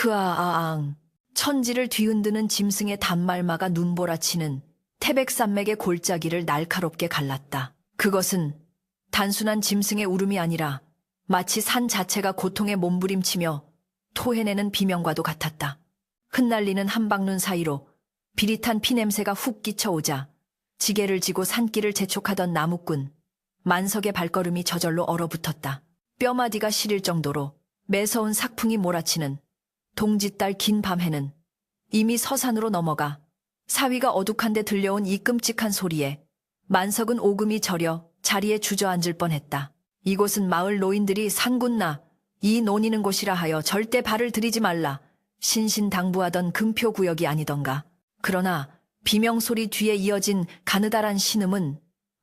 흐아아앙. 천지를 뒤흔드는 짐승의 단말마가 눈보라치는 태백산맥의 골짜기를 날카롭게 갈랐다. 그것은 단순한 짐승의 울음이 아니라 마치 산 자체가 고통에 몸부림치며 토해내는 비명과도 같았다. 흩날리는 한방눈 사이로 비릿한 피냄새가 훅 끼쳐오자 지게를 지고 산길을 재촉하던 나무꾼 만석의 발걸음이 저절로 얼어붙었다. 뼈마디가 시릴 정도로 매서운 삭풍이 몰아치는 동짓달 긴 밤해는 이미 서산으로 넘어가 사위가 어둑한데 들려온 이 끔찍한 소리에 만석은 오금이 저려 자리에 주저앉을 뻔했다. 이곳은 마을 노인들이 산군나 이 논이는 곳이라 하여 절대 발을 들이지 말라 신신당부하던 금표구역이 아니던가. 그러나 비명소리 뒤에 이어진 가느다란 신음은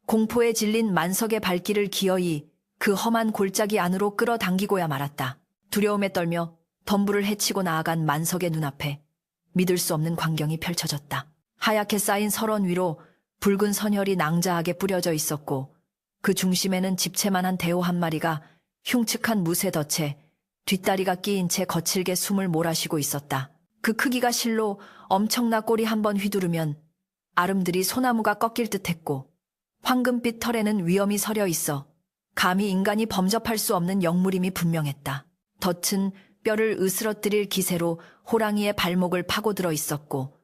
공포에 질린 만석의 발길을 기어이 그 험한 골짜기 안으로 끌어당기고야 말았다. 두려움에 떨며 덤불을 헤치고 나아간 만석의 눈앞에 믿을 수 없는 광경이 펼쳐졌다. 하얗게 쌓인 설원 위로 붉은 선혈이 낭자하게 뿌려져 있었고 그 중심에는 집채만한 대호 한 마리가 흉측한 무쇠 덫에 뒷다리가 끼인 채 거칠게 숨을 몰아쉬고 있었다. 그 크기가 실로 엄청나 꼬리 한번 휘두르면 아름드리 소나무가 꺾일 듯했고 황금빛 털에는 위험이 서려 있어 감히 인간이 범접할 수 없는 영물임이 분명했다. 덫은 뼈를 으스러뜨릴 기세로 호랑이의 발목을 파고들어 있었고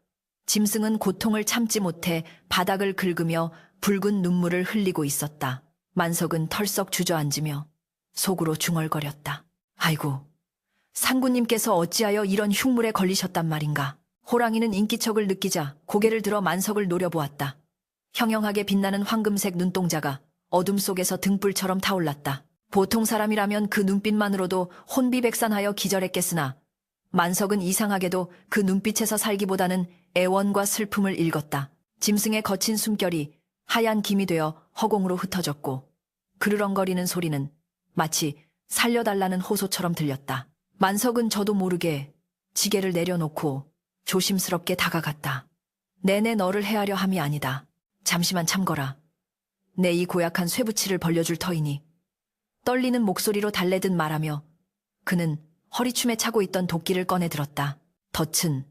짐승은 고통을 참지 못해 바닥을 긁으며 붉은 눈물을 흘리고 있었다. 만석은 털썩 주저앉으며 속으로 중얼거렸다. 아이고, 상구님께서 어찌하여 이런 흉물에 걸리셨단 말인가. 호랑이는 인기척을 느끼자 고개를 들어 만석을 노려보았다. 형형하게 빛나는 황금색 눈동자가 어둠 속에서 등불처럼 타올랐다. 보통 사람이라면 그 눈빛만으로도 혼비백산하여 기절했겠으나 만석은 이상하게도 그 눈빛에서 살기보다는 애원과 슬픔을 읽었다. 짐승의 거친 숨결이 하얀 김이 되어 허공으로 흩어졌고 그르렁거리는 소리는 마치 살려달라는 호소처럼 들렸다. 만석은 저도 모르게 지게를 내려놓고 조심스럽게 다가갔다. 내내 너를 해하려 함이 아니다. 잠시만 참거라. 내 이 고약한 쇠붙이를 벌려줄 터이니. 떨리는 목소리로 달래듯 말하며 그는 허리춤에 차고 있던 도끼를 꺼내 들었다. 덫은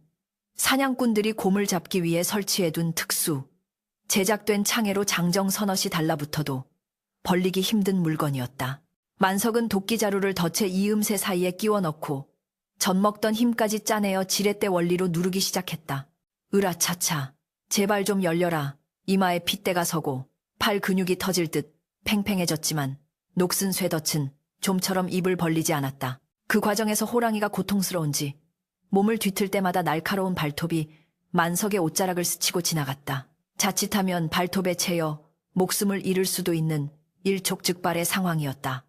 사냥꾼들이 곰을 잡기 위해 설치해둔 특수, 제작된 창에로 장정 서너시 달라붙어도 벌리기 힘든 물건이었다. 만석은 도끼 자루를 덫의 이음새 사이에 끼워 넣고 젖먹던 힘까지 짜내어 지렛대 원리로 누르기 시작했다. 으라차차, 제발 좀 열려라. 이마에 핏대가 서고 팔 근육이 터질 듯 팽팽해졌지만 녹슨 쇠덫은 좀처럼 입을 벌리지 않았다. 그 과정에서 호랑이가 고통스러운지 몸을 뒤틀 때마다 날카로운 발톱이 만석의 옷자락을 스치고 지나갔다. 자칫하면 발톱에 채여 목숨을 잃을 수도 있는 일촉즉발의 상황이었다.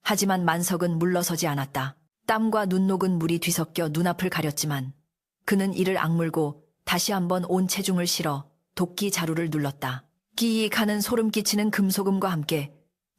하지만 만석은 물러서지 않았다. 땀과 눈 녹은 물이 뒤섞여 눈앞을 가렸지만 그는 이를 악물고 다시 한번 온 체중을 실어 도끼 자루를 눌렀다. 끼익 하는 소름 끼치는 금소금과 함께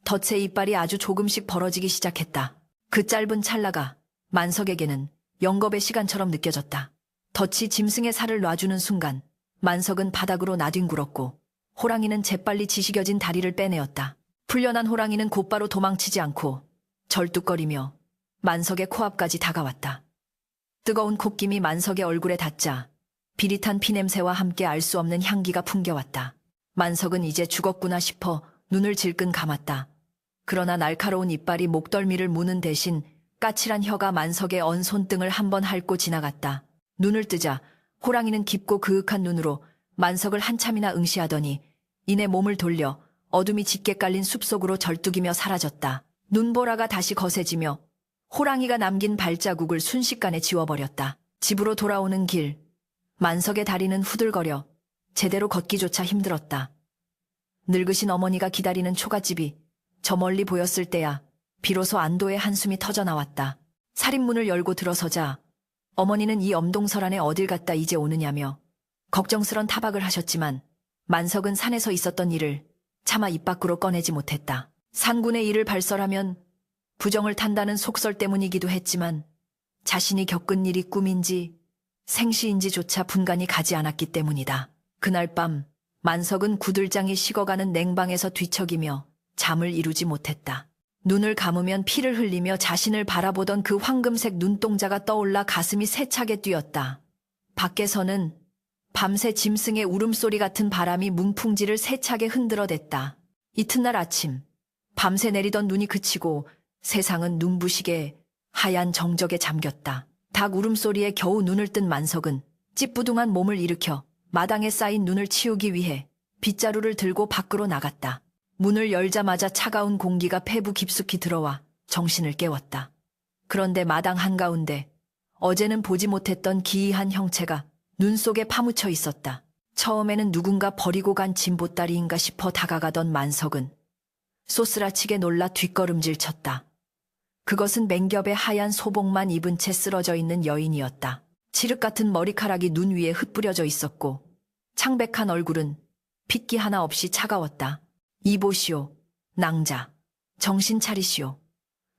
덫의 이빨이 아주 조금씩 벌어지기 시작했다. 그 짧은 찰나가 만석에게는 영겁의 시간처럼 느껴졌다. 덫이 짐승의 살을 놔주는 순간 만석은 바닥으로 나뒹굴었고 호랑이는 재빨리 지식여진 다리를 빼내었다. 풀려난 호랑이는 곧바로 도망치지 않고 절뚝거리며 만석의 코앞까지 다가왔다. 뜨거운 콧김이 만석의 얼굴에 닿자 비릿한 피냄새와 함께 알 수 없는 향기가 풍겨왔다. 만석은 이제 죽었구나 싶어 눈을 질끈 감았다. 그러나 날카로운 이빨이 목덜미를 무는 대신 까칠한 혀가 만석의 언 손등을 한번 핥고 지나갔다. 눈을 뜨자 호랑이는 깊고 그윽한 눈으로 만석을 한참이나 응시하더니 이내 몸을 돌려 어둠이 짙게 깔린 숲속으로 절뚝이며 사라졌다. 눈보라가 다시 거세지며 호랑이가 남긴 발자국을 순식간에 지워버렸다. 집으로 돌아오는 길, 만석의 다리는 후들거려 제대로 걷기조차 힘들었다. 늙으신 어머니가 기다리는 초가집이 저 멀리 보였을 때야 비로소 안도의 한숨이 터져나왔다. 살인문을 열고 들어서자 어머니는 이 엄동설 안에 어딜 갔다 이제 오느냐며 걱정스런 타박을 하셨지만 만석은 산에서 있었던 일을 차마 입 밖으로 꺼내지 못했다. 상군의 일을 발설하면 부정을 탄다는 속설 때문이기도 했지만 자신이 겪은 일이 꿈인지 생시인지조차 분간이 가지 않았기 때문이다. 그날 밤 만석은 구들장이 식어가는 냉방에서 뒤척이며 잠을 이루지 못했다. 눈을 감으면 피를 흘리며 자신을 바라보던 그 황금색 눈동자가 떠올라 가슴이 세차게 뛰었다. 밖에서는 밤새 짐승의 울음소리 같은 바람이 문풍지를 세차게 흔들어댔다. 이튿날 아침, 밤새 내리던 눈이 그치고 세상은 눈부시게 하얀 정적에 잠겼다. 닭 울음소리에 겨우 눈을 뜬 만석은 찌뿌둥한 몸을 일으켜 마당에 쌓인 눈을 치우기 위해 빗자루를 들고 밖으로 나갔다. 문을 열자마자 차가운 공기가 폐부 깊숙이 들어와 정신을 깨웠다. 그런데 마당 한가운데 어제는 보지 못했던 기이한 형체가 눈 속에 파묻혀 있었다. 처음에는 누군가 버리고 간 짐보따리인가 싶어 다가가던 만석은 쏘스라치게 놀라 뒷걸음질 쳤다. 그것은 맹겹의 하얀 소복만 입은 채 쓰러져 있는 여인이었다. 칠흑 같은 머리카락이 눈 위에 흩뿌려져 있었고 창백한 얼굴은 핏기 하나 없이 차가웠다. 이보시오, 낭자. 정신 차리시오.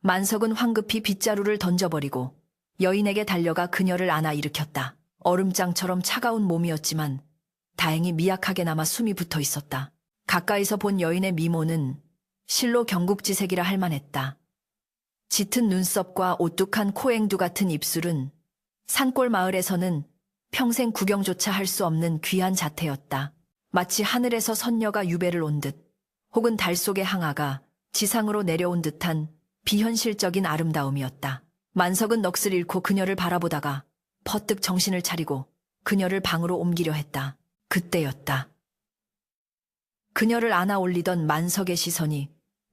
만석은 황급히 빗자루를 던져버리고 여인에게 달려가 그녀를 안아 일으켰다. 얼음장처럼 차가운 몸이었지만 다행히 미약하게나마 숨이 붙어 있었다. 가까이서 본 여인의 미모는 실로 경국지색이라 할 만했다. 짙은 눈썹과 오뚝한 코앵두 같은 입술은 산골 마을에서는 평생 구경조차 할 수 없는 귀한 자태였다. 마치 하늘에서 선녀가 유배를 온 듯, 혹은 달 속의 항아가 지상으로 내려온 듯한 비현실적인 아름다움이었다. 만석은 넋을 잃고 그녀를 바라보다가 퍼뜩 정신을 차리고 그녀를 방으로 옮기려 했다. 그때였다. 그녀를 안아 올리던 만석의 시선이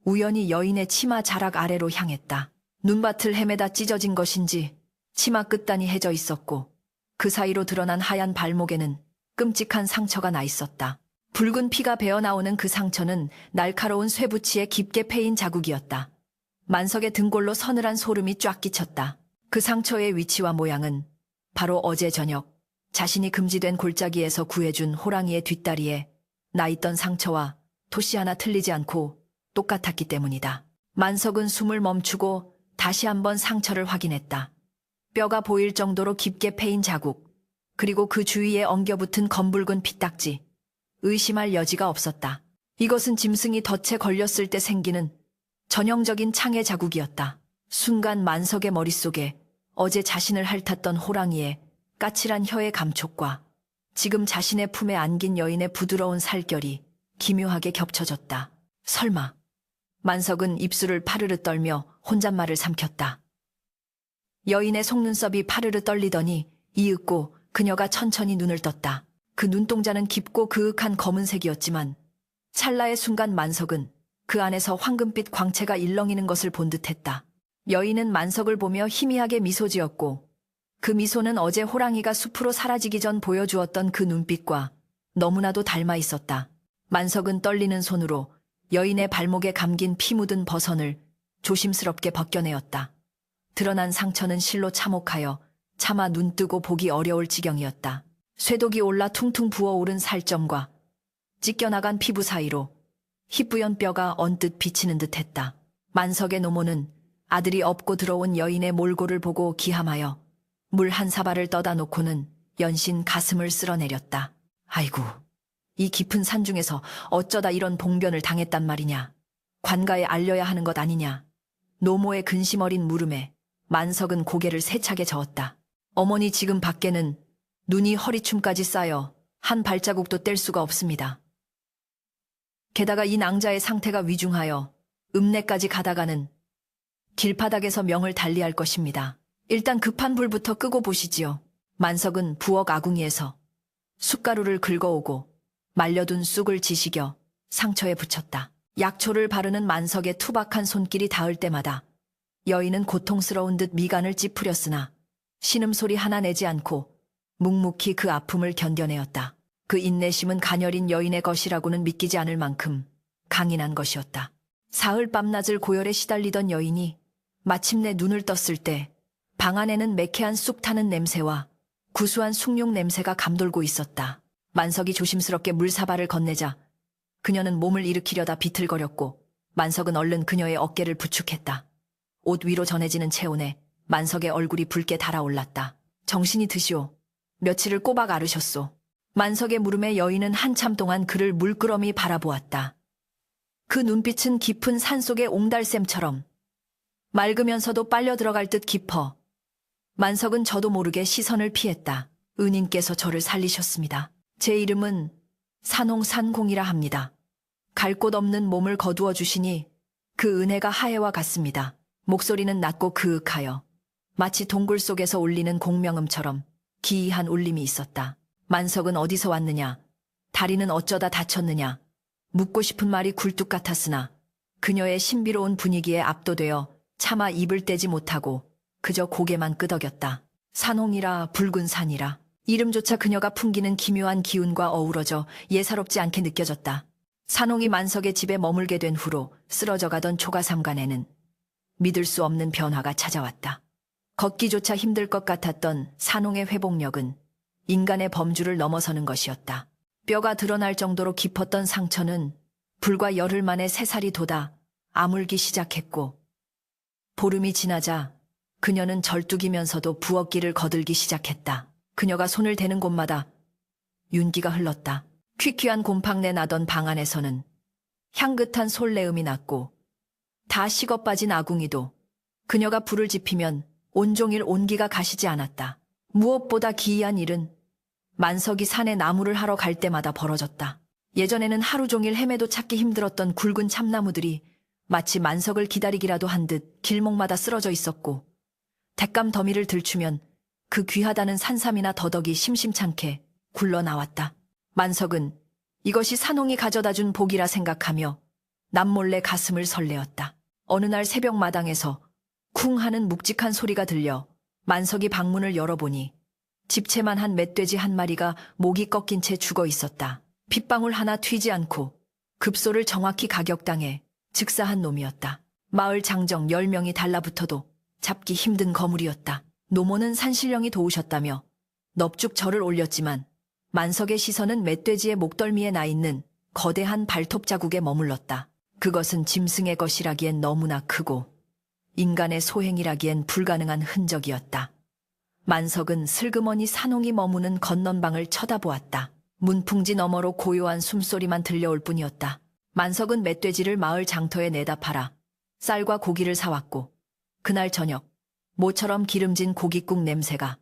우연히 여인의 치마 자락 아래로 향했다. 눈밭을 헤매다 찢어진 것인지 치마 끝단이 해져 있었고 그 사이로 드러난 하얀 발목에는 끔찍한 상처가 나 있었다. 붉은 피가 배어나오는 그 상처는 날카로운 쇠붙이에 깊게 패인 자국이었다. 만석의 등골로 서늘한 소름이 쫙 끼쳤다. 그 상처의 위치와 모양은 바로 어제 저녁 자신이 금지된 골짜기에서 구해준 호랑이의 뒷다리에 나 있던 상처와 토씨 하나 틀리지 않고 똑같았기 때문이다. 만석은 숨을 멈추고 다시 한번 상처를 확인했다. 뼈가 보일 정도로 깊게 패인 자국, 그리고 그 주위에 엉겨붙은 검붉은 피딱지. 의심할 여지가 없었다. 이것은 짐승이 덫에 걸렸을 때 생기는 전형적인 창의 자국이었다. 순간 만석의 머릿속에 어제 자신을 핥았던 호랑이의 까칠한 혀의 감촉과 지금 자신의 품에 안긴 여인의 부드러운 살결이 기묘하게 겹쳐졌다. 설마. 만석은 입술을 파르르 떨며 혼잣말을 삼켰다. 여인의 속눈썹이 파르르 떨리더니 이윽고 그녀가 천천히 눈을 떴다. 그 눈동자는 깊고 그윽한 검은색이었지만 찰나의 순간 만석은 그 안에서 황금빛 광채가 일렁이는 것을 본 듯했다. 여인은 만석을 보며 희미하게 미소 지었고 그 미소는 어제 호랑이가 숲으로 사라지기 전 보여주었던 그 눈빛과 너무나도 닮아 있었다. 만석은 떨리는 손으로 여인의 발목에 감긴 피 묻은 버선을 조심스럽게 벗겨내었다. 드러난 상처는 실로 참혹하여 차마 눈뜨고 보기 어려울 지경이었다. 쇠독이 올라 퉁퉁 부어오른 살점과 찢겨나간 피부 사이로 희뿌연 뼈가 언뜻 비치는 듯했다. 만석의 노모는 아들이 업고 들어온 여인의 몰골을 보고 기함하여 물 한 사발을 떠다 놓고는 연신 가슴을 쓸어내렸다. 아이고, 이 깊은 산중에서 어쩌다 이런 봉변을 당했단 말이냐. 관가에 알려야 하는 것 아니냐. 노모의 근심 어린 물음에 만석은 고개를 세차게 저었다. 어머니, 지금 밖에는 눈이 허리춤까지 쌓여 한 발자국도 뗄 수가 없습니다. 게다가 이 낭자의 상태가 위중하여 읍내까지 가다가는 길바닥에서 명을 달리할 것입니다. 일단 급한 불부터 끄고 보시지요. 만석은 부엌 아궁이에서 숯가루를 긁어오고 말려둔 쑥을 지시겨 상처에 붙였다. 약초를 바르는 만석의 투박한 손길이 닿을 때마다 여인은 고통스러운 듯 미간을 찌푸렸으나 신음소리 하나 내지 않고 묵묵히 그 아픔을 견뎌내었다. 그 인내심은 가녀린 여인의 것이라고는 믿기지 않을 만큼 강인한 것이었다. 사흘 밤낮을 고열에 시달리던 여인이 마침내 눈을 떴을 때 방 안에는 매캐한 쑥 타는 냄새와 구수한 숭늉 냄새가 감돌고 있었다. 만석이 조심스럽게 물사발을 건네자 그녀는 몸을 일으키려다 비틀거렸고 만석은 얼른 그녀의 어깨를 부축했다. 옷 위로 전해지는 체온에 만석의 얼굴이 붉게 달아올랐다. 정신이 드시오. 며칠을 꼬박 앓으셨소. 만석의 물음에 여인은 한참 동안 그를 물끄러미 바라보았다. 그 눈빛은 깊은 산속의 옹달샘처럼 맑으면서도 빨려 들어갈 듯 깊어. 만석은 저도 모르게 시선을 피했다. 은인께서 저를 살리셨습니다. 제 이름은 산홍산공이라 합니다. 갈 곳 없는 몸을 거두어 주시니 그 은혜가 하해와 같습니다. 목소리는 낮고 그윽하여 마치 동굴 속에서 울리는 공명음처럼 기이한 울림이 있었다. 만석은 어디서 왔느냐? 다리는 어쩌다 다쳤느냐? 묻고 싶은 말이 굴뚝 같았으나 그녀의 신비로운 분위기에 압도되어 차마 입을 떼지 못하고 그저 고개만 끄덕였다. 산홍이라 붉은 산이라. 이름조차 그녀가 풍기는 기묘한 기운과 어우러져 예사롭지 않게 느껴졌다. 산홍이 만석의 집에 머물게 된 후로 쓰러져가던 초가삼간에는 믿을 수 없는 변화가 찾아왔다. 걷기조차 힘들 것 같았던 산홍의 회복력은 인간의 범주를 넘어서는 것이었다. 뼈가 드러날 정도로 깊었던 상처는 불과 열흘 만에 새살이 돋아 아물기 시작했고, 보름이 지나자 그녀는 절뚝이면서도 부엌길을 거들기 시작했다. 그녀가 손을 대는 곳마다 윤기가 흘렀다. 퀴퀴한 곰팡내 나던 방 안에서는 향긋한 솔내음이 났고, 다 식어 빠진 아궁이도 그녀가 불을 지피면 온종일 온기가 가시지 않았다. 무엇보다 기이한 일은 만석이 산에 나무를 하러 갈 때마다 벌어졌다. 예전에는 하루 종일 헤매도 찾기 힘들었던 굵은 참나무들이 마치 만석을 기다리기라도 한 듯 길목마다 쓰러져 있었고, 뎃감 더미를 들추면 그 귀하다는 산삼이나 더덕이 심심찮게 굴러나왔다. 만석은 이것이 산홍이 가져다준 복이라 생각하며 남몰래 가슴을 설레었다. 어느 날 새벽 마당에서 쿵 하는 묵직한 소리가 들려 만석이 방문을 열어보니 집채만 한 멧돼지 한 마리가 목이 꺾인 채 죽어 있었다. 핏방울 하나 튀지 않고 급소를 정확히 가격당해 즉사한 놈이었다. 마을 장정 10명이 달라붙어도 잡기 힘든 거물이었다. 노모는 산신령이 도우셨다며 넙죽 절을 올렸지만 만석의 시선은 멧돼지의 목덜미에 나 있는 거대한 발톱 자국에 머물렀다. 그것은 짐승의 것이라기엔 너무나 크고 인간의 소행이라기엔 불가능한 흔적이었다. 만석은 슬그머니 산홍이 머무는 건넌방을 쳐다보았다. 문풍지 너머로 고요한 숨소리만 들려올 뿐이었다. 만석은 멧돼지를 마을 장터에 내다 팔아 쌀과 고기를 사왔고, 그날 저녁 모처럼 기름진 고깃국 냄새가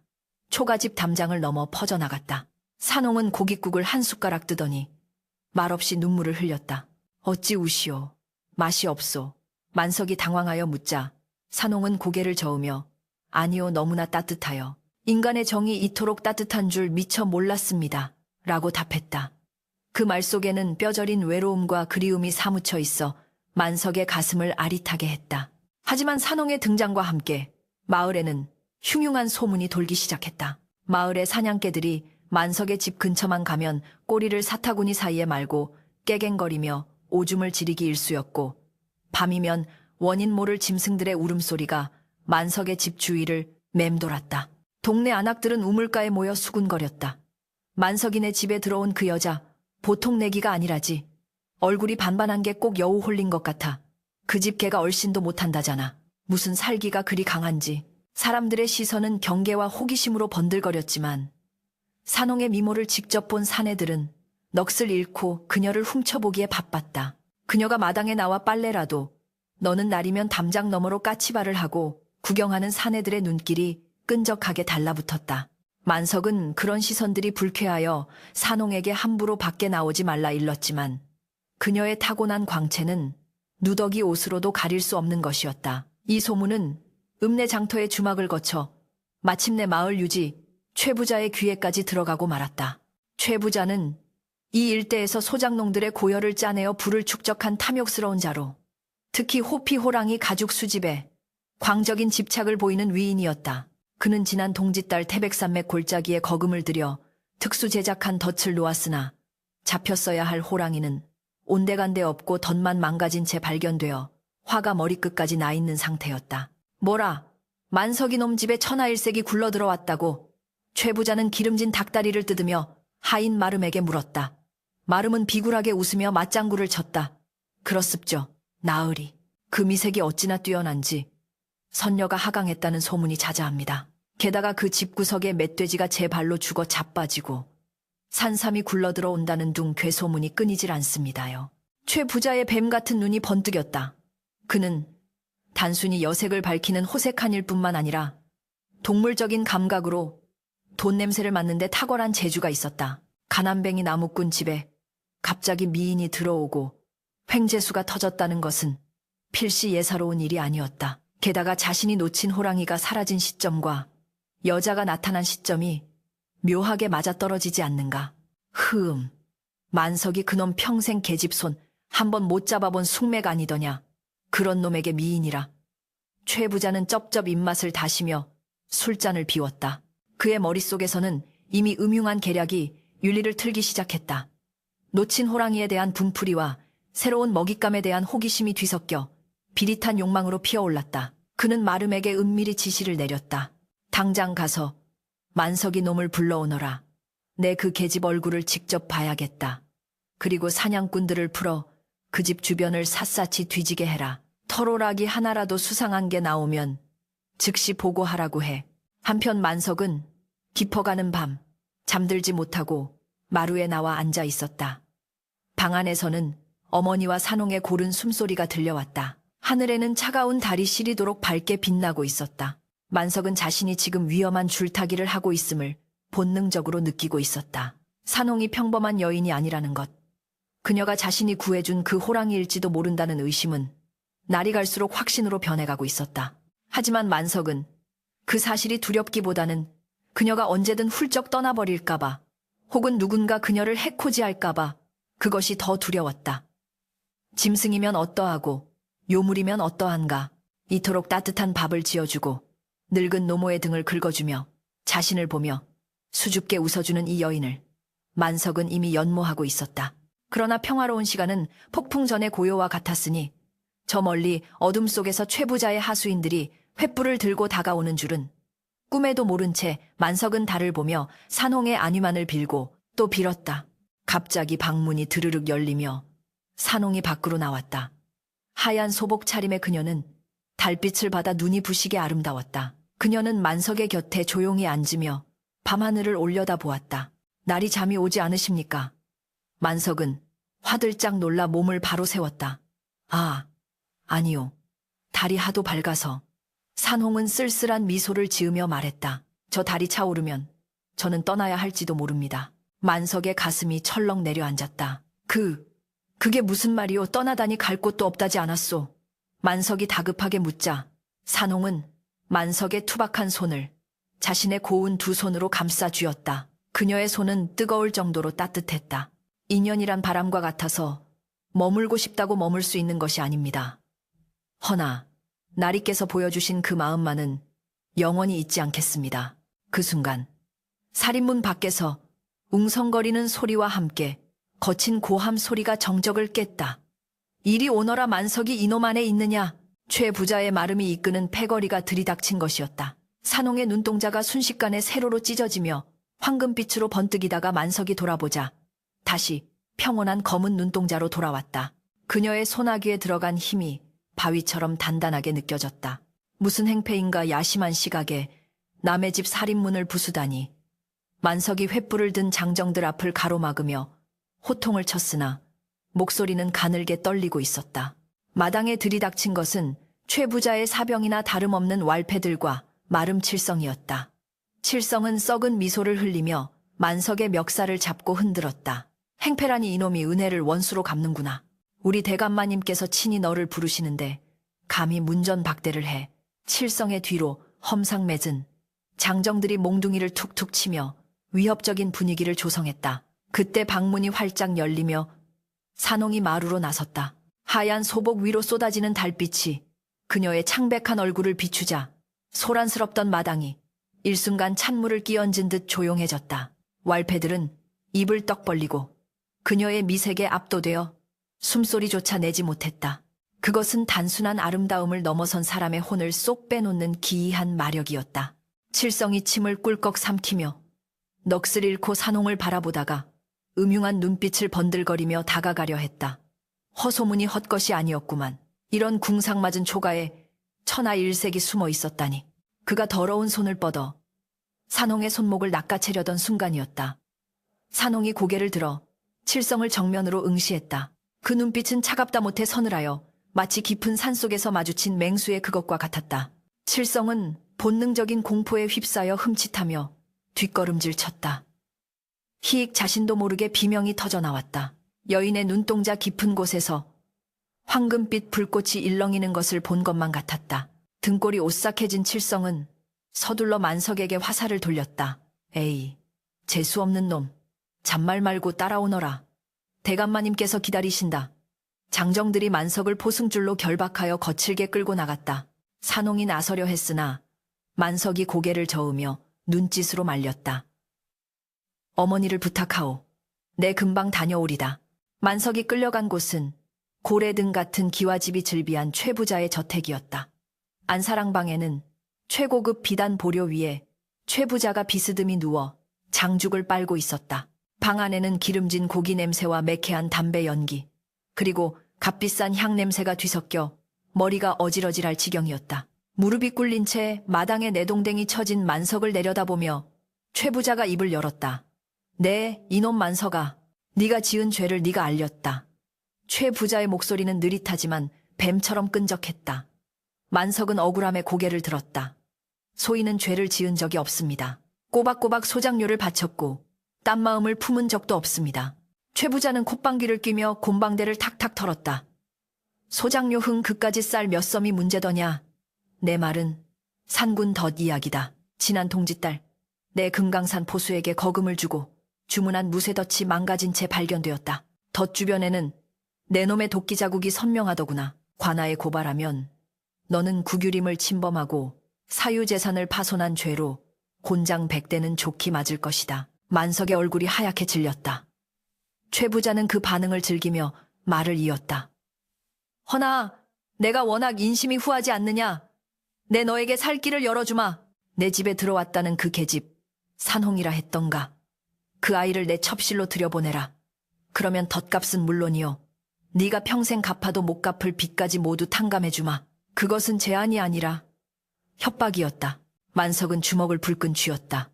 초가집 담장을 넘어 퍼져나갔다. 산홍은 고깃국을 한 숟가락 뜨더니 말없이 눈물을 흘렸다. 어찌 우시오? 맛이 없소? 만석이 당황하여 묻자 산홍은 고개를 저으며 아니요, 너무나 따뜻하여 인간의 정이 이토록 따뜻한 줄 미처 몰랐습니다. 라고 답했다. 그 말 속에는 뼈저린 외로움과 그리움이 사무쳐 있어 만석의 가슴을 아릿하게 했다. 하지만 산홍의 등장과 함께 마을에는 흉흉한 소문이 돌기 시작했다. 마을의 사냥개들이 만석의 집 근처만 가면 꼬리를 사타구니 사이에 말고 깨갱거리며 오줌을 지르기 일쑤였고, 밤이면 원인 모를 짐승들의 울음소리가 만석의 집 주위를 맴돌았다. 동네 안악들은 우물가에 모여 수군거렸다. 만석이네 집에 들어온 그 여자 보통 내기가 아니라지. 얼굴이 반반한 게 꼭 여우 홀린 것 같아. 그 집 개가 얼씬도 못한다잖아. 무슨 살기가 그리 강한지. 사람들의 시선은 경계와 호기심으로 번들거렸지만 산홍의 미모를 직접 본 사내들은 넋을 잃고 그녀를 훔쳐보기에 바빴다. 그녀가 마당에 나와 빨래라도 너는 날이면 담장 너머로 까치발을 하고 구경하는 사내들의 눈길이 끈적하게 달라붙었다. 만석은 그런 시선들이 불쾌하여 산홍에게 함부로 밖에 나오지 말라 일렀지만 그녀의 타고난 광채는 누더기 옷으로도 가릴 수 없는 것이었다. 이 소문은 읍내 장터의 주막을 거쳐 마침내 마을 유지 최 부자의 귀에까지 들어가고 말았다. 최 부자는 이 일대에서 소작농들의 고열을 짜내어 부를 축적한 탐욕스러운 자로, 특히 호피 호랑이 가죽 수집에 광적인 집착을 보이는 위인이었다. 그는 지난 동짓달 태백산맥 골짜기에 거금을 들여 특수 제작한 덫을 놓았으나 잡혔어야 할 호랑이는 온데간데 없고 덫만 망가진 채 발견되어 화가 머리끝까지 나 있는 상태였다. 뭐라? 만석이 놈 집에 천하일색이 굴러들어왔다고? 최 부자는 기름진 닭다리를 뜯으며 하인 마름에게 물었다. 마름은 비굴하게 웃으며 맞장구를 쳤다. 그렇습죠. 나으리. 그 미색이 어찌나 뛰어난지 선녀가 하강했다는 소문이 자자합니다. 게다가 그 집구석에 멧돼지가 제 발로 죽어 자빠지고 산삼이 굴러들어온다는 둥 괴소문이 끊이질 않습니다요. 최 부자의 뱀 같은 눈이 번뜩였다. 그는 단순히 여색을 밝히는 호색한 일뿐만 아니라 동물적인 감각으로 돈 냄새를 맡는데 탁월한 재주가 있었다. 가난뱅이 나무꾼 집에 갑자기 미인이 들어오고 횡재수가 터졌다는 것은 필시 예사로운 일이 아니었다. 게다가 자신이 놓친 호랑이가 사라진 시점과 여자가 나타난 시점이 묘하게 맞아떨어지지 않는가. 만석이 그놈 평생 계집손 한번 못 잡아본 숙맥 아니더냐. 그런 놈에게 미인이라. 최 부자는 쩝쩝 입맛을 다시며 술잔을 비웠다. 그의 머릿속에서는 이미 음흉한 계략이 윤리를 틀기 시작했다. 놓친 호랑이에 대한 분풀이와 새로운 먹잇감에 대한 호기심이 뒤섞여 비릿한 욕망으로 피어올랐다. 그는 마름에게 은밀히 지시를 내렸다. 당장 가서 만석이 놈을 불러오너라. 내 그 계집 얼굴을 직접 봐야겠다. 그리고 사냥꾼들을 풀어 그 집 주변을 샅샅이 뒤지게 해라. 털오락이 하나라도 수상한 게 나오면 즉시 보고하라고 해. 한편 만석은 깊어가는 밤 잠들지 못하고 마루에 나와 앉아 있었다. 방 안에서는 어머니와 산홍의 고른 숨소리가 들려왔다. 하늘에는 차가운 달이 시리도록 밝게 빛나고 있었다. 만석은 자신이 지금 위험한 줄타기를 하고 있음을 본능적으로 느끼고 있었다. 산홍이 평범한 여인이 아니라는 것, 그녀가 자신이 구해준 그 호랑이일지도 모른다는 의심은 날이 갈수록 확신으로 변해가고 있었다. 하지만 만석은 그 사실이 두렵기보다는 그녀가 언제든 훌쩍 떠나버릴까봐, 혹은 누군가 그녀를 해코지할까봐 그것이 더 두려웠다. 짐승이면 어떠하고 요물이면 어떠한가. 이토록 따뜻한 밥을 지어주고 늙은 노모의 등을 긁어주며 자신을 보며 수줍게 웃어주는 이 여인을 만석은 이미 연모하고 있었다. 그러나 평화로운 시간은 폭풍 전의 고요와 같았으니 저 멀리 어둠 속에서 최부자의 하수인들이 횃불을 들고 다가오는 줄은 꿈에도 모른 채 만석은 달을 보며 산홍의 안위만을 빌고 또 빌었다. 갑자기 방문이 드르륵 열리며 산홍이 밖으로 나왔다. 하얀 소복 차림의 그녀는 달빛을 받아 눈이 부시게 아름다웠다. 그녀는 만석의 곁에 조용히 앉으며 밤하늘을 올려다보았다. 날이 잠이 오지 않으십니까? 만석은 화들짝 놀라 몸을 바로 세웠다. 아니요. 달이 하도 밝아서. 산홍은 쓸쓸한 미소를 지으며 말했다. 저 달이 차오르면 저는 떠나야 할지도 모릅니다. 만석의 가슴이 철렁 내려앉았다. 그게 무슨 말이오? 떠나다니 갈 곳도 없다지 않았소? 만석이 다급하게 묻자 산홍은 만석의 투박한 손을 자신의 고운 두 손으로 감싸 쥐었다. 그녀의 손은 뜨거울 정도로 따뜻했다. 인연이란 바람과 같아서 머물고 싶다고 머물 수 있는 것이 아닙니다. 허나 나리께서 보여주신 그 마음만은 영원히 잊지 않겠습니다. 그 순간 살인문 밖에서 웅성거리는 소리와 함께 거친 고함 소리가 정적을 깼다. 이리 오너라. 만석이 이놈 안에 있느냐? 최 부자의 마름이 이끄는 패거리가 들이닥친 것이었다. 산홍의 눈동자가 순식간에 세로로 찢어지며 황금빛으로 번뜩이다가 만석이 돌아보자 다시 평온한 검은 눈동자로 돌아왔다. 그녀의 소나귀에 들어간 힘이 바위처럼 단단하게 느껴졌다. 무슨 행패인가. 야심한 시각에 남의 집 살인문을 부수다니. 만석이 횃불을 든 장정들 앞을 가로막으며 호통을 쳤으나 목소리는 가늘게 떨리고 있었다. 마당에 들이닥친 것은 최 부자의 사병이나 다름없는 왈패들과 마름 칠성이었다. 칠성은 썩은 미소를 흘리며 만석의 멱살을 잡고 흔들었다. 행패라니 이놈이 은혜를 원수로 갚는구나. 우리 대감마님께서 친히 너를 부르시는데 감히 문전박대를 해. 칠성의 뒤로 험상맺은 장정들이 몽둥이를 툭툭 치며 위협적인 분위기를 조성했다. 그때 방문이 활짝 열리며 산홍이 마루로 나섰다. 하얀 소복 위로 쏟아지는 달빛이 그녀의 창백한 얼굴을 비추자 소란스럽던 마당이 일순간 찬물을 끼얹은 듯 조용해졌다. 왈패들은 입을 떡 벌리고 그녀의 미색에 압도되어 숨소리조차 내지 못했다. 그것은 단순한 아름다움을 넘어선 사람의 혼을 쏙 빼놓는 기이한 마력이었다. 칠성이 침을 꿀꺽 삼키며 넋을 잃고 산홍을 바라보다가 음흉한 눈빛을 번들거리며 다가가려 했다. 허소문이 헛것이 아니었구만. 이런 궁상맞은 초가에 천하일색이 숨어 있었다니. 그가 더러운 손을 뻗어 산홍의 손목을 낚아채려던 순간이었다. 산홍이 고개를 들어 칠성을 정면으로 응시했다. 그 눈빛은 차갑다 못해 서늘하여 마치 깊은 산속에서 마주친 맹수의 그것과 같았다. 칠성은 본능적인 공포에 휩싸여 흠칫하며 뒷걸음질 쳤다. 희익 자신도 모르게 비명이 터져나왔다. 여인의 눈동자 깊은 곳에서 황금빛 불꽃이 일렁이는 것을 본 것만 같았다. 등골이 오싹해진 칠성은 서둘러 만석에게 화살을 돌렸다. 에이, 재수없는 놈. 잔말 말고 따라오너라. 대감마님께서 기다리신다. 장정들이 만석을 포승줄로 결박하여 거칠게 끌고 나갔다. 산홍이 나서려 했으나 만석이 고개를 저으며 눈짓으로 말렸다. 어머니를 부탁하오. 내 금방 다녀오리다. 만석이 끌려간 곳은 고래등 같은 기와집이 즐비한 최부자의 저택이었다. 안사랑방에는 최고급 비단 보료 위에 최부자가 비스듬히 누워 장죽을 빨고 있었다. 방 안에는 기름진 고기 냄새와 매캐한 담배 연기, 그리고 값비싼 향 냄새가 뒤섞여 머리가 어질어질할 지경이었다. 무릎이 꿇린 채 마당에 내동댕이 쳐진 만석을 내려다보며 최부자가 입을 열었다. 네, 이놈 만석아. 네가 지은 죄를 네가 알렸다. 최부자의 목소리는 느릿하지만 뱀처럼 끈적했다. 만석은 억울함에 고개를 들었다. 소인은 죄를 지은 적이 없습니다. 꼬박꼬박 소장료를 바쳤고 딴 마음을 품은 적도 없습니다. 최부자는 콧방귀를 뀌며 곰방대를 탁탁 털었다. 소장료 흥 그까짓 쌀 몇 섬이 문제더냐. 내 말은 산군 덧 이야기다. 지난 동짓달 내 금강산 포수에게 거금을 주고 주문한 무쇠덫이 망가진 채 발견되었다. 덫 주변에는 내 놈의 도끼 자국이 선명하더구나. 관아에 고발하면 너는 국유림을 침범하고 사유재산을 파손한 죄로 곤장 100대는 좋게 맞을 것이다. 만석의 얼굴이 하얗게 질렸다. 최 부자는 그 반응을 즐기며 말을 이었다. 허나 내가 워낙 인심이 후하지 않느냐. 내 너에게 살 길을 열어주마. 내 집에 들어왔다는 그 계집 산홍이라 했던가. 그 아이를 내 첩실로 들여보내라. 그러면 덧값은 물론이요. 네가 평생 갚아도 못 갚을 빚까지 모두 탕감해주마. 그것은 제안이 아니라 협박이었다. 만석은 주먹을 불끈 쥐었다.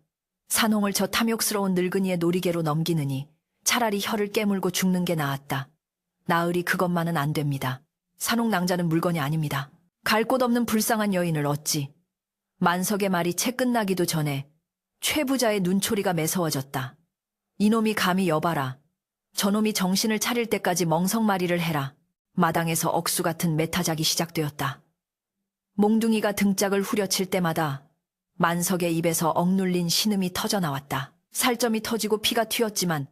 산홍을 저 탐욕스러운 늙은이의 놀이개로 넘기느니 차라리 혀를 깨물고 죽는 게 나았다. 나으리 그것만은 안 됩니다. 산홍 낭자는 물건이 아닙니다. 갈 곳 없는 불쌍한 여인을 어찌. 만석의 말이 채 끝나기도 전에 최 부자의 눈초리가 매서워졌다. 이놈이 감히 여봐라. 저놈이 정신을 차릴 때까지 멍석말이를 해라. 마당에서 억수 같은 메타작이 시작되었다. 몽둥이가 등짝을 후려칠 때마다 만석의 입에서 억눌린 신음이 터져나왔다. 살점이 터지고 피가 튀었지만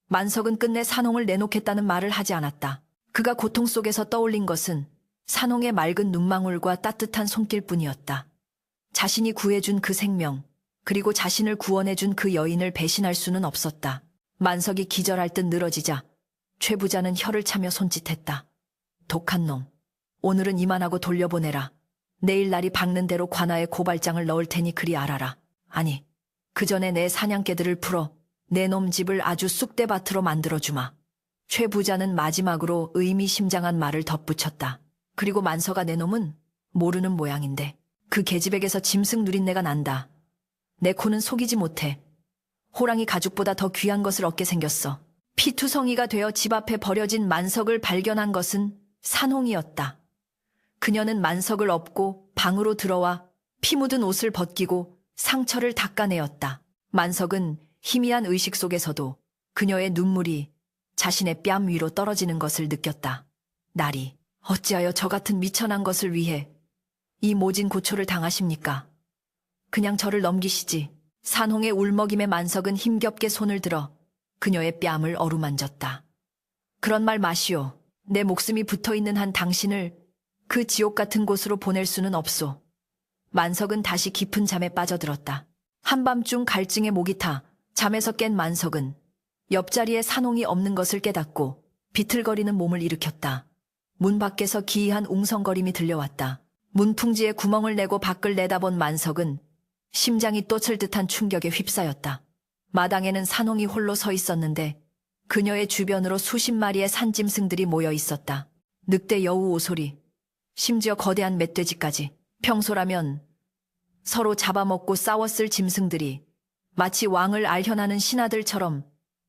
만석은 끝내 산홍을 내놓겠다는 말을 하지 않았다. 그가 고통 속에서 떠올린 것은 산홍의 맑은 눈망울과 따뜻한 손길뿐이었다. 자신이 구해준 그 생명, 그리고 자신을 구원해준 그 여인을 배신할 수는 없었다. 만석이 기절할 듯 늘어지자 최 부자는 혀를 차며 손짓했다. 독한 놈, 오늘은 이만하고 돌려보내라. 내일 날이 밝는 대로 관아에 고발장을 넣을 테니 그리 알아라. 아니, 그 전에 내 사냥개들을 풀어 내 놈 집을 아주 쑥대밭으로 만들어주마. 최 부자는 마지막으로 의미심장한 말을 덧붙였다. 그리고 만석아, 내 놈은 모르는 모양인데 그 계집에게서 짐승 누린내가 난다. 내 코는 속이지 못해. 호랑이 가죽보다 더 귀한 것을 얻게 생겼어. 피투성이가 되어 집 앞에 버려진 만석을 발견한 것은 산홍이었다. 그녀는 만석을 업고 방으로 들어와 피 묻은 옷을 벗기고 상처를 닦아내었다. 만석은 희미한 의식 속에서도 그녀의 눈물이 자신의 뺨 위로 떨어지는 것을 느꼈다. 나리, 어찌하여 저 같은 미천한 것을 위해 이 모진 고초를 당하십니까? 그냥 저를 넘기시지. 산홍의 울먹임에 만석은 힘겹게 손을 들어 그녀의 뺨을 어루만졌다. 그런 말 마시오. 내 목숨이 붙어있는 한 당신을 그 지옥 같은 곳으로 보낼 수는 없소. 만석은 다시 깊은 잠에 빠져들었다. 한밤중 갈증에 목이 타 잠에서 깬 만석은 옆자리에 산홍이 없는 것을 깨닫고 비틀거리는 몸을 일으켰다. 문 밖에서 기이한 웅성거림이 들려왔다. 문풍지에 구멍을 내고 밖을 내다본 만석은 심장이 또칠 듯한 충격에 휩싸였다. 마당에는 산홍이 홀로 서 있었는데 그녀의 주변으로 수십 마리의 산짐승들이 모여 있었다. 늑대, 여우, 오소리, 심지어 거대한 멧돼지까지. 평소라면 서로 잡아먹고 싸웠을 짐승들이 마치 왕을 알현하는 신하들처럼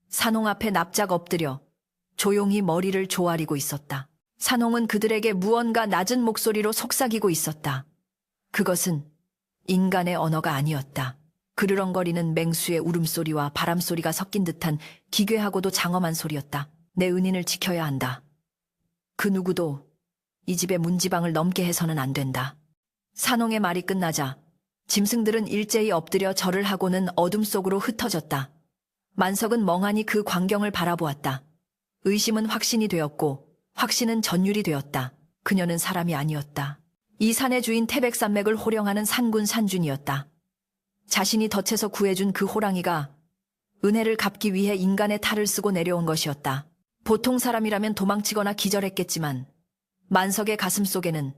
산홍 앞에 납작 엎드려 조용히 머리를 조아리고 있었다. 산홍은 그들에게 무언가 낮은 목소리로 속삭이고 있었다. 그것은 인간의 언어가 아니었다. 그르렁거리는 맹수의 울음소리와 바람소리가 섞인 듯한 기괴하고도 장엄한 소리였다. 내 은인을 지켜야 한다. 그 누구도 이 집의 문지방을 넘게 해서는 안 된다. 산홍의 말이 끝나자 짐승들은 일제히 엎드려 절을 하고는 어둠 속으로 흩어졌다. 만석은 멍하니 그 광경을 바라보았다. 의심은 확신이 되었고 확신은 전율이 되었다. 그녀는 사람이 아니었다. 이 산의 주인 태백산맥을 호령하는 산군 산준이었다. 자신이 덫에서 구해준 그 호랑이가 은혜를 갚기 위해 인간의 탈을 쓰고 내려온 것이었다. 보통 사람이라면 도망치거나 기절했겠지만 만석의 가슴 속에는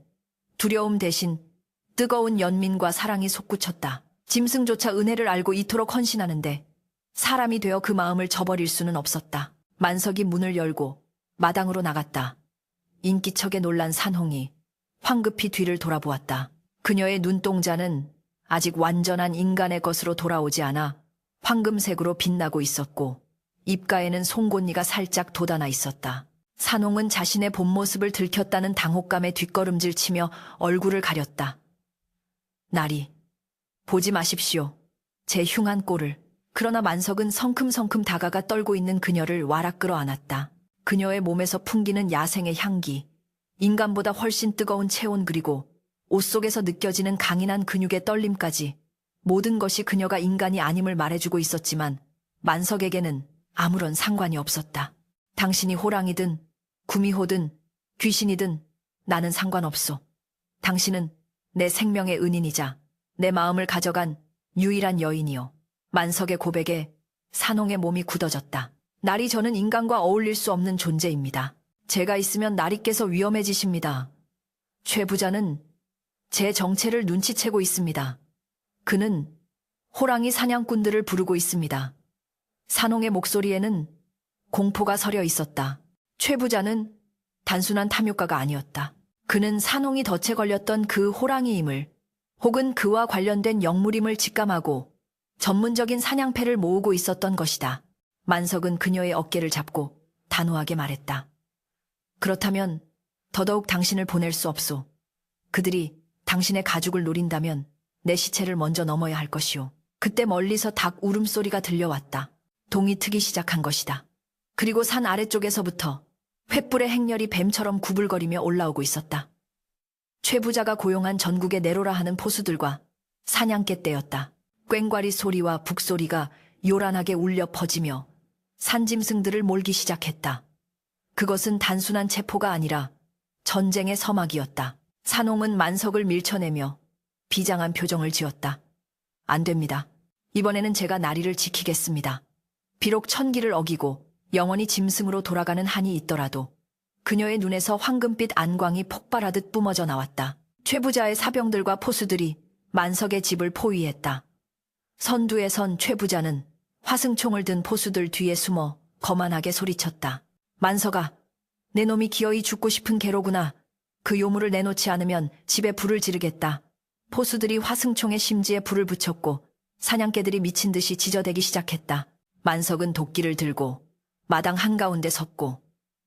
두려움 대신 뜨거운 연민과 사랑이 솟구쳤다. 짐승조차 은혜를 알고 이토록 헌신하는데 사람이 되어 그 마음을 저버릴 수는 없었다. 만석이 문을 열고 마당으로 나갔다. 인기척에 놀란 산홍이 황급히 뒤를 돌아보았다. 그녀의 눈동자는 아직 완전한 인간의 것으로 돌아오지 않아 황금색으로 빛나고 있었고 입가에는 송곳니가 살짝 돋아나 있었다. 산홍은 자신의 본 모습을 들켰다는 당혹감에 뒷걸음질 치며 얼굴을 가렸다. 나리, 보지 마십시오. 제 흉한 꼴을. 그러나 만석은 성큼성큼 다가가 떨고 있는 그녀를 와락 끌어안았다. 그녀의 몸에서 풍기는 야생의 향기, 인간보다 훨씬 뜨거운 체온 그리고 옷 속에서 느껴지는 강인한 근육의 떨림까지 모든 것이 그녀가 인간이 아님을 말해주고 있었지만 만석에게는 아무런 상관이 없었다. 당신이 호랑이든 구미호든 귀신이든 나는 상관없소. 당신은 내 생명의 은인이자 내 마음을 가져간 유일한 여인이요. 만석의 고백에 산홍의 몸이 굳어졌다. 나리, 저는 인간과 어울릴 수 없는 존재입니다. 제가 있으면 나리께서 위험해지십니다. 최 부자는 제 정체를 눈치채고 있습니다. 그는 호랑이 사냥꾼들을 부르고 있습니다. 산홍의 목소리에는 공포가 서려 있었다. 최 부자는 단순한 탐욕가가 아니었다. 그는 산홍이 덫에 걸렸던 그 호랑이임을 혹은 그와 관련된 영물임을 직감하고 전문적인 사냥패를 모으고 있었던 것이다. 만석은 그녀의 어깨를 잡고 단호하게 말했다. 그렇다면 더더욱 당신을 보낼 수 없소. 그들이 당신의 가죽을 노린다면 내 시체를 먼저 넘어야 할 것이오. 그때 멀리서 닭 울음소리가 들려왔다. 동이 트기 시작한 것이다. 그리고 산 아래쪽에서부터 횃불의 행렬이 뱀처럼 구불거리며 올라오고 있었다. 최 부자가 고용한 전국의 내로라 하는 포수들과 사냥개 떼였다. 꽹과리 소리와 북소리가 요란하게 울려 퍼지며 산짐승들을 몰기 시작했다. 그것은 단순한 체포가 아니라 전쟁의 서막이었다. 산홍은 만석을 밀쳐내며 비장한 표정을 지었다. 안 됩니다. 이번에는 제가 나리를 지키겠습니다. 비록 천기를 어기고 영원히 짐승으로 돌아가는 한이 있더라도 그녀의 눈에서 황금빛 안광이 폭발하듯 뿜어져 나왔다. 최 부자의 사병들과 포수들이 만석의 집을 포위했다. 선두에 선 최 부자는 화승총을 든 포수들 뒤에 숨어 거만하게 소리쳤다. 만석아, 내 놈이 기어이 죽고 싶은 개로구나. 그 요물을 내놓지 않으면 집에 불을 지르겠다. 포수들이 화승총의 심지에 불을 붙였고 사냥개들이 미친 듯이 지저대기 시작했다. 만석은 도끼를 들고 마당 한가운데 섰고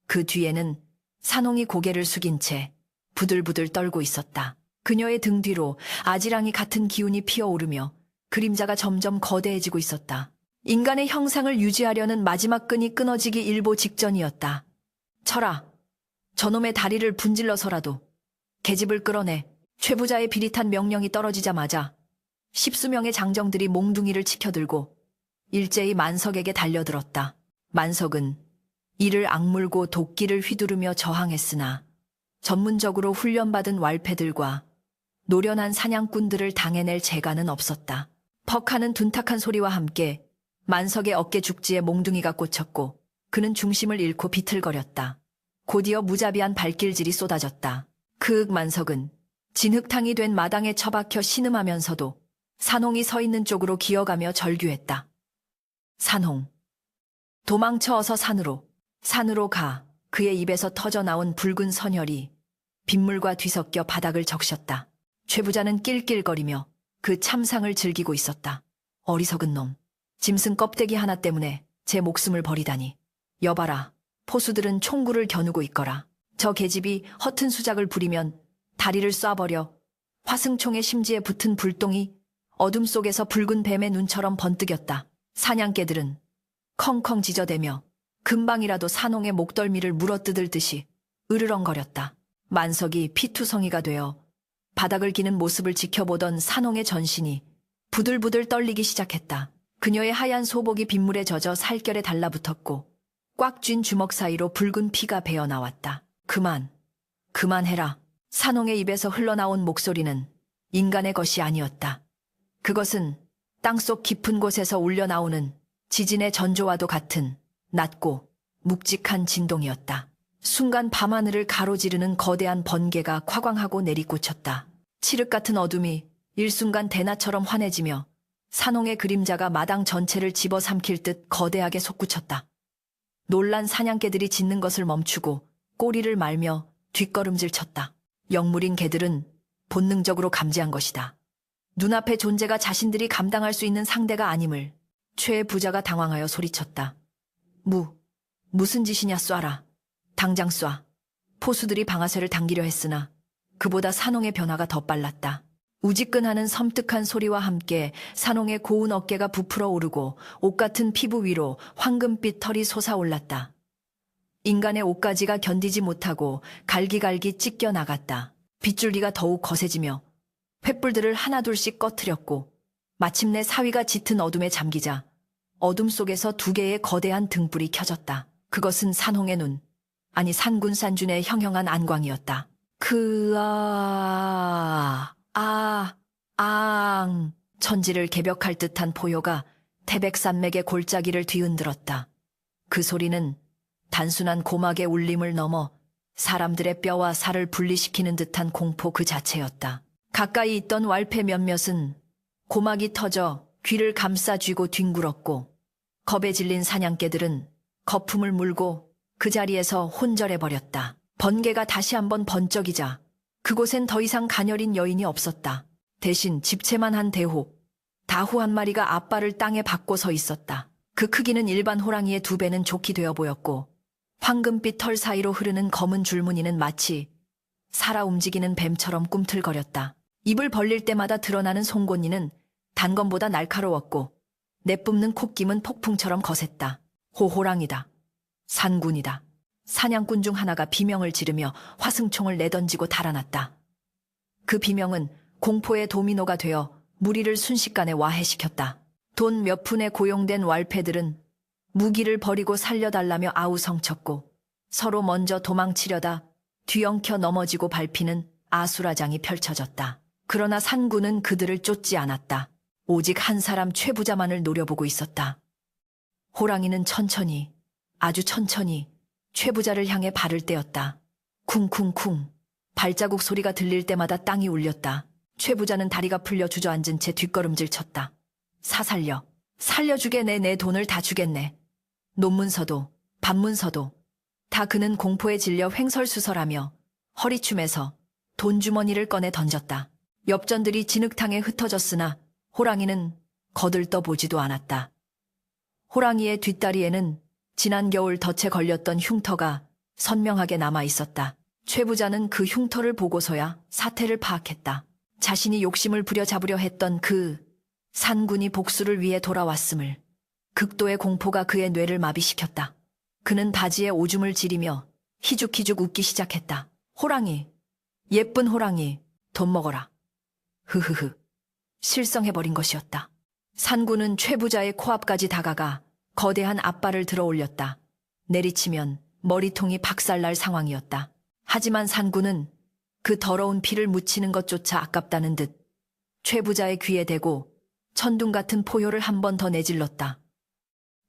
그 뒤에는 산홍이 고개를 숙인 채 부들부들 떨고 있었다. 그녀의 등 뒤로 아지랑이 같은 기운이 피어오르며 그림자가 점점 거대해지고 있었다. 인간의 형상을 유지하려는 마지막 끈이 끊어지기 일보 직전이었다. 철아, 저놈의 다리를 분질러서라도 계집을 끌어내. 최 부자의 비릿한 명령이 떨어지자마자 10수명의 장정들이 몽둥이를 치켜들고 일제히 만석에게 달려들었다. 만석은 이를 악물고 도끼를 휘두르며 저항했으나 전문적으로 훈련받은 왈패들과 노련한 사냥꾼들을 당해낼 재간은 없었다. 퍽하는 둔탁한 소리와 함께 만석의 어깨 죽지에 몽둥이가 꽂혔고 그는 중심을 잃고 비틀거렸다. 곧이어 무자비한 발길질이 쏟아졌다. 그윽 만석은 진흙탕이 된 마당에 처박혀 신음하면서도 산홍이 서 있는 쪽으로 기어가며 절규했다. 산홍, 도망쳐 어서 산으로. 산으로 가. 그의 입에서 터져나온 붉은 선혈이 빗물과 뒤섞여 바닥을 적셨다. 최 부자는 낄낄거리며 그 참상을 즐기고 있었다. 어리석은 놈. 짐승 껍데기 하나 때문에 제 목숨을 버리다니. 여봐라. 포수들은 총구를 겨누고 있거라. 저 계집이 허튼 수작을 부리면 다리를 쏴버려 화승총의 심지에 붙은 불똥이 어둠 속에서 붉은 뱀의 눈처럼 번뜩였다. 사냥개들은 컹컹 짖어대며 금방이라도 산홍의 목덜미를 물어뜯을 듯이 으르렁거렸다. 만석이 피투성이가 되어 바닥을 기는 모습을 지켜보던 산홍의 전신이 부들부들 떨리기 시작했다. 그녀의 하얀 소복이 빗물에 젖어 살결에 달라붙었고 꽉 쥔 주먹 사이로 붉은 피가 배어나왔다. 그만해라. 산홍의 입에서 흘러나온 목소리는 인간의 것이 아니었다. 그것은 땅속 깊은 곳에서 울려나오는 지진의 전조와도 같은 낮고 묵직한 진동이었다. 순간 밤하늘을 가로지르는 거대한 번개가 쾌광하고 내리꽂혔다. 칠흑 같은 어둠이 일순간 대낮처럼 환해지며 산홍의 그림자가 마당 전체를 집어삼킬 듯 거대하게 솟구쳤다. 놀란 사냥개들이 짖는 것을 멈추고 꼬리를 말며 뒷걸음질 쳤다. 영물인 개들은 본능적으로 감지한 것이다. 눈앞의 존재가 자신들이 감당할 수 있는 상대가 아님을. 최 부자가 당황하여 소리쳤다. 무슨 짓이냐, 쏴라. 당장 쏴. 포수들이 방아쇠를 당기려 했으나 그보다 산홍의 변화가 더 빨랐다. 우지끈하는 섬뜩한 소리와 함께 산홍의 고운 어깨가 부풀어 오르고 옷 같은 피부 위로 황금빛 털이 솟아올랐다. 인간의 옷가지가 견디지 못하고 갈기갈기 찢겨 나갔다. 빗줄기가 더욱 거세지며 횃불들을 하나둘씩 꺼트렸고 마침내 사위가 짙은 어둠에 잠기자 어둠 속에서 두 개의 거대한 등불이 켜졌다. 그것은 산홍의 눈, 아니 산군산준의 형형한 안광이었다. 천지를 개벽할 듯한 포효가 태백산맥의 골짜기를 뒤흔들었다. 그 소리는 단순한 고막의 울림을 넘어 사람들의 뼈와 살을 분리시키는 듯한 공포 그 자체였다. 가까이 있던 왈패 몇몇은 고막이 터져 귀를 감싸 쥐고 뒹굴었고 겁에 질린 사냥개들은 거품을 물고 그 자리에서 혼절해버렸다. 번개가 다시 한번 번쩍이자 그곳엔 더 이상 가녀린 여인이 없었다. 대신 집채만 한 다후 한 마리가 앞발을 땅에 박고 서 있었다. 그 크기는 일반 호랑이의 2배는 좋게 되어 보였고 황금빛 털 사이로 흐르는 검은 줄무늬는 마치 살아 움직이는 뱀처럼 꿈틀거렸다. 입을 벌릴 때마다 드러나는 송곳니는 단검보다 날카로웠고 내뿜는 콧김은 폭풍처럼 거셌다. 호랑이다. 산군이다. 사냥꾼 중 하나가 비명을 지르며 화승총을 내던지고 달아났다. 그 비명은 공포의 도미노가 되어 무리를 순식간에 와해시켰다. 돈 몇 푼에 고용된 왈패들은 무기를 버리고 살려달라며 아우성쳤고 서로 먼저 도망치려다 뒤엉켜 넘어지고 밟히는 아수라장이 펼쳐졌다. 그러나 산군은 그들을 쫓지 않았다. 오직 한 사람 최부자만을 노려보고 있었다. 호랑이는 천천히, 아주 천천히 최부자를 향해 발을 떼었다. 쿵쿵쿵 발자국 소리가 들릴 때마다 땅이 울렸다. 최부자는 다리가 풀려 주저앉은 채 뒷걸음질 쳤다. 살려주겠네. 내 돈을 다 주겠네. 논문서도 반문서도 다 그는 공포에 질려 횡설수설하며 허리춤에서 돈주머니를 꺼내 던졌다. 엽전들이 진흙탕에 흩어졌으나 호랑이는 거들떠보지도 않았다. 호랑이의 뒷다리에는 지난 겨울 덫에 걸렸던 흉터가 선명하게 남아 있었다. 최부자는 그 흉터를 보고서야 사태를 파악했다. 자신이 욕심을 부려잡으려 했던 그 산군이 복수를 위해 돌아왔음을. 극도의 공포가 그의 뇌를 마비시켰다. 그는 바지에 오줌을 지리며 희죽희죽 웃기 시작했다. 호랑이, 예쁜 호랑이, 돈 먹어라. 흐흐흐. 실성해버린 것이었다. 산군은 최부자의 코앞까지 다가가 거대한 앞발을 들어 올렸다. 내리치면 머리통이 박살날 상황이었다. 하지만 산군은 그 더러운 피를 묻히는 것조차 아깝다는 듯 최부자의 귀에 대고 천둥 같은 포효를 한 번 더 내질렀다.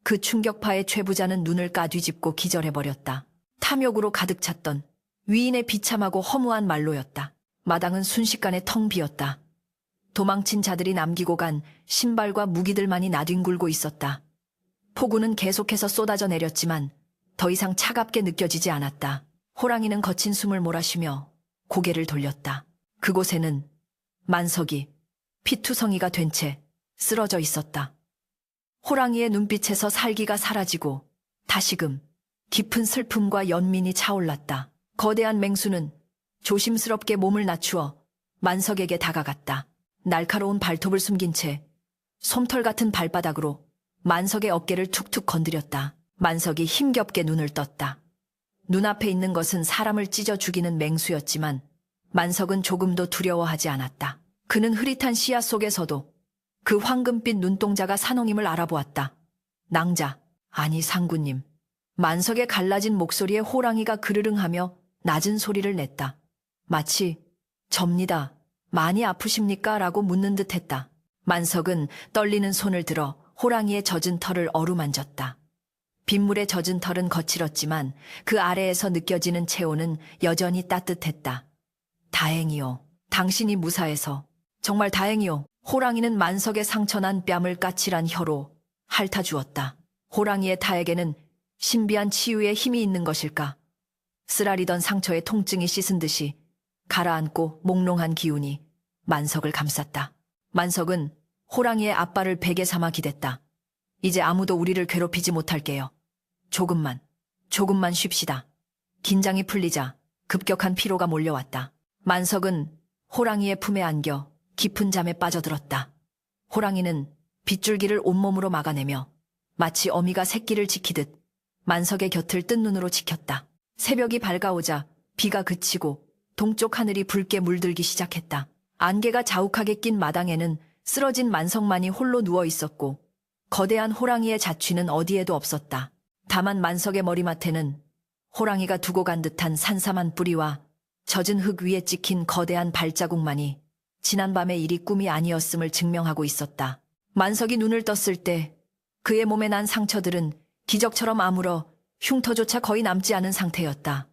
그 충격파에 최부자는 눈을 까뒤집고 기절해버렸다. 탐욕으로 가득 찼던 위인의 비참하고 허무한 말로였다. 마당은 순식간에 텅 비었다. 도망친 자들이 남기고 간 신발과 무기들만이 나뒹굴고 있었다. 폭우는 계속해서 쏟아져 내렸지만 더 이상 차갑게 느껴지지 않았다. 호랑이는 거친 숨을 몰아쉬며 고개를 돌렸다. 그곳에는 만석이 피투성이가 된 채 쓰러져 있었다. 호랑이의 눈빛에서 살기가 사라지고 다시금 깊은 슬픔과 연민이 차올랐다. 거대한 맹수는 조심스럽게 몸을 낮추어 만석에게 다가갔다. 날카로운 발톱을 숨긴 채 솜털 같은 발바닥으로 만석의 어깨를 툭툭 건드렸다. 만석이 힘겹게 눈을 떴다. 눈앞에 있는 것은 사람을 찢어 죽이는 맹수였지만 만석은 조금도 두려워하지 않았다. 그는 흐릿한 시야 속에서도 그 황금빛 눈동자가 산홍임을 알아보았다. 낭자, 아니 상구님. 만석의 갈라진 목소리에 호랑이가 그르릉하며 낮은 소리를 냈다. 마치 접니다. 많이 아프십니까? 라고 묻는 듯 했다. 만석은 떨리는 손을 들어 호랑이의 젖은 털을 어루만졌다. 빗물에 젖은 털은 거칠었지만 그 아래에서 느껴지는 체온은 여전히 따뜻했다. 다행이요. 당신이 무사해서. 정말 다행이요. 호랑이는 만석의 상처난 뺨을 까칠한 혀로 핥아주었다. 호랑이의 타에게는 신비한 치유의 힘이 있는 것일까? 쓰라리던 상처의 통증이 씻은 듯이 가라앉고 몽롱한 기운이 만석을 감쌌다. 만석은 호랑이의 앞발을 베개 삼아 기댔다. 이제 아무도 우리를 괴롭히지 못할게요. 조금만 쉽시다. 긴장이 풀리자 급격한 피로가 몰려왔다. 만석은 호랑이의 품에 안겨 깊은 잠에 빠져들었다. 호랑이는 빗줄기를 온몸으로 막아내며 마치 어미가 새끼를 지키듯 만석의 곁을 뜬 눈으로 지켰다. 새벽이 밝아오자 비가 그치고 동쪽 하늘이 붉게 물들기 시작했다. 안개가 자욱하게 낀 마당에는 쓰러진 만석만이 홀로 누워 있었고 거대한 호랑이의 자취는 어디에도 없었다. 다만 만석의 머리맡에는 호랑이가 두고 간 듯한 산삼한 뿌리와 젖은 흙 위에 찍힌 거대한 발자국만이 지난밤의 일이 꿈이 아니었음을 증명하고 있었다. 만석이 눈을 떴을 때 그의 몸에 난 상처들은 기적처럼 아물어 흉터조차 거의 남지 않은 상태였다.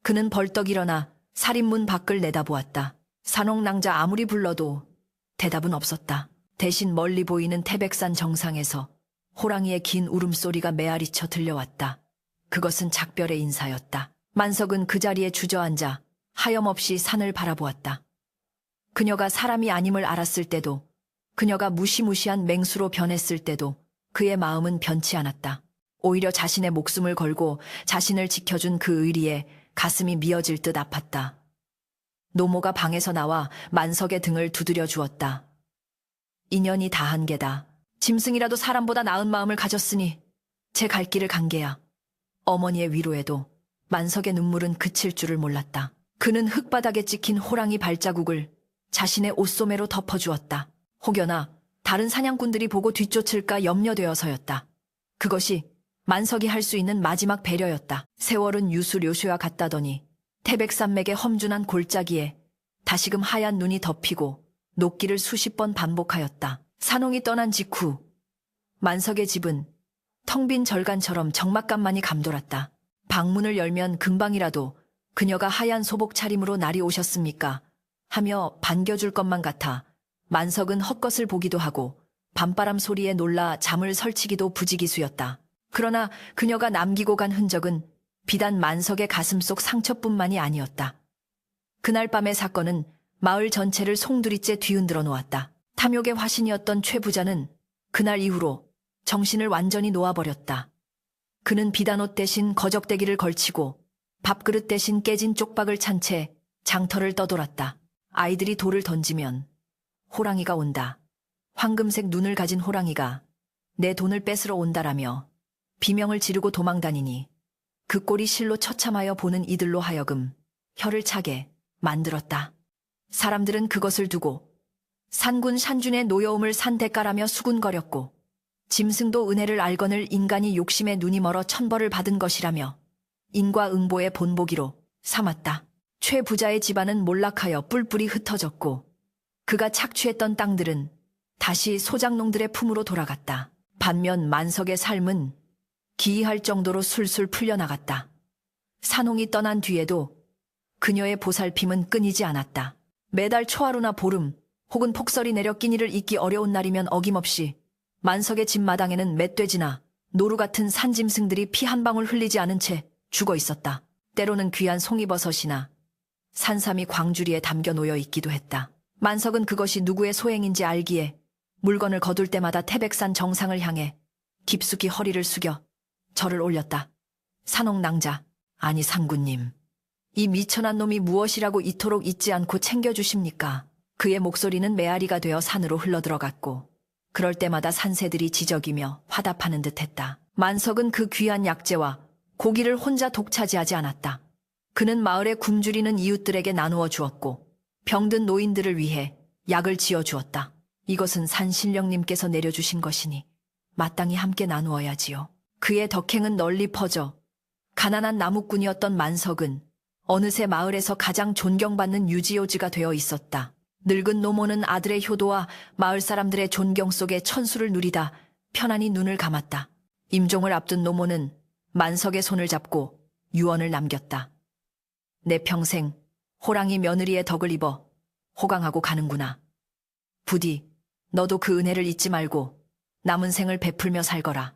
그는 벌떡 일어나 살인문 밖을 내다보았다. 산옥낭자 아무리 불러도 대답은 없었다. 대신 멀리 보이는 태백산 정상에서 호랑이의 긴 울음소리가 메아리쳐 들려왔다. 그것은 작별의 인사였다. 만석은 그 자리에 주저앉아 하염없이 산을 바라보았다. 그녀가 사람이 아님을 알았을 때도, 그녀가 무시무시한 맹수로 변했을 때도 그의 마음은 변치 않았다. 오히려 자신의 목숨을 걸고 자신을 지켜준 그 의리에 가슴이 미어질 듯 아팠다. 노모가 방에서 나와 만석의 등을 두드려 주었다. 인연이 다한 게다. 짐승이라도 사람보다 나은 마음을 가졌으니 제 갈 길을 간 게야. 어머니의 위로에도 만석의 눈물은 그칠 줄을 몰랐다. 그는 흙바닥에 찍힌 호랑이 발자국을 자신의 옷소매로 덮어주었다. 혹여나 다른 사냥꾼들이 보고 뒤쫓을까 염려되어서였다. 그것이 만석이 할 수 있는 마지막 배려였다. 세월은 유수료수와 같다더니 태백산맥의 험준한 골짜기에 다시금 하얀 눈이 덮이고 녹기를 수십 번 반복하였다. 산홍이 떠난 직후 만석의 집은 텅 빈 절간처럼 적막감만이 감돌았다. 방문을 열면 금방이라도 그녀가 하얀 소복 차림으로 날이 오셨습니까? 하며 반겨줄 것만 같아 만석은 헛것을 보기도 하고 밤바람 소리에 놀라 잠을 설치기도 부지기수였다. 그러나 그녀가 남기고 간 흔적은 비단 만석의 가슴속 상처뿐만이 아니었다. 그날 밤의 사건은 마을 전체를 송두리째 뒤흔들어 놓았다. 탐욕의 화신이었던 최 부자는 그날 이후로 정신을 완전히 놓아버렸다. 그는 비단옷 대신 거적대기를 걸치고 밥그릇 대신 깨진 쪽박을 찬 채 장터를 떠돌았다. 아이들이 돌을 던지면 호랑이가 온다. 황금색 눈을 가진 호랑이가 내 돈을 뺏으러 온다라며 비명을 지르고 도망다니니 그 꼴이 실로 처참하여 보는 이들로 하여금 혀를 차게 만들었다. 사람들은 그것을 두고 산군 산준의 노여움을 산대가라며 수군거렸고 짐승도 은혜를 알거늘 인간이 욕심에 눈이 멀어 천벌을 받은 것이라며 인과응보의 본보기로 삼았다. 최 부자의 집안은 몰락하여 뿔뿔이 흩어졌고 그가 착취했던 땅들은 다시 소작농들의 품으로 돌아갔다. 반면 만석의 삶은 기이할 정도로 술술 풀려나갔다. 산홍이 떠난 뒤에도 그녀의 보살핌은 끊이지 않았다. 매달 초하루나 보름 혹은 폭설이 내려 끼니를 잇기 어려운 날이면 어김없이 만석의 집 마당에는 멧돼지나 노루 같은 산짐승들이 피 한 방울 흘리지 않은 채 죽어 있었다. 때로는 귀한 송이버섯이나 산삼이 광주리에 담겨 놓여 있기도 했다. 만석은 그것이 누구의 소행인지 알기에 물건을 거둘 때마다 태백산 정상을 향해 깊숙이 허리를 숙여 절을 올렸다. 산옥낭자, 아니 상구님. 이 미천한 놈이 무엇이라고 이토록 잊지 않고 챙겨주십니까? 그의 목소리는 메아리가 되어 산으로 흘러들어갔고 그럴 때마다 산새들이 지저귀며 화답하는 듯했다. 만석은 그 귀한 약재와 고기를 혼자 독차지하지 않았다. 그는 마을에 굶주리는 이웃들에게 나누어 주었고 병든 노인들을 위해 약을 지어 주었다. 이것은 산신령님께서 내려주신 것이니 마땅히 함께 나누어야지요. 그의 덕행은 널리 퍼져 가난한 나무꾼이었던 만석은 어느새 마을에서 가장 존경받는 유지요지가 되어 있었다. 늙은 노모는 아들의 효도와 마을 사람들의 존경 속에 천수를 누리다 편안히 눈을 감았다. 임종을 앞둔 노모는 만석의 손을 잡고 유언을 남겼다. 내 평생 호랑이 며느리의 덕을 입어 호강하고 가는구나. 부디 너도 그 은혜를 잊지 말고 남은 생을 베풀며 살거라.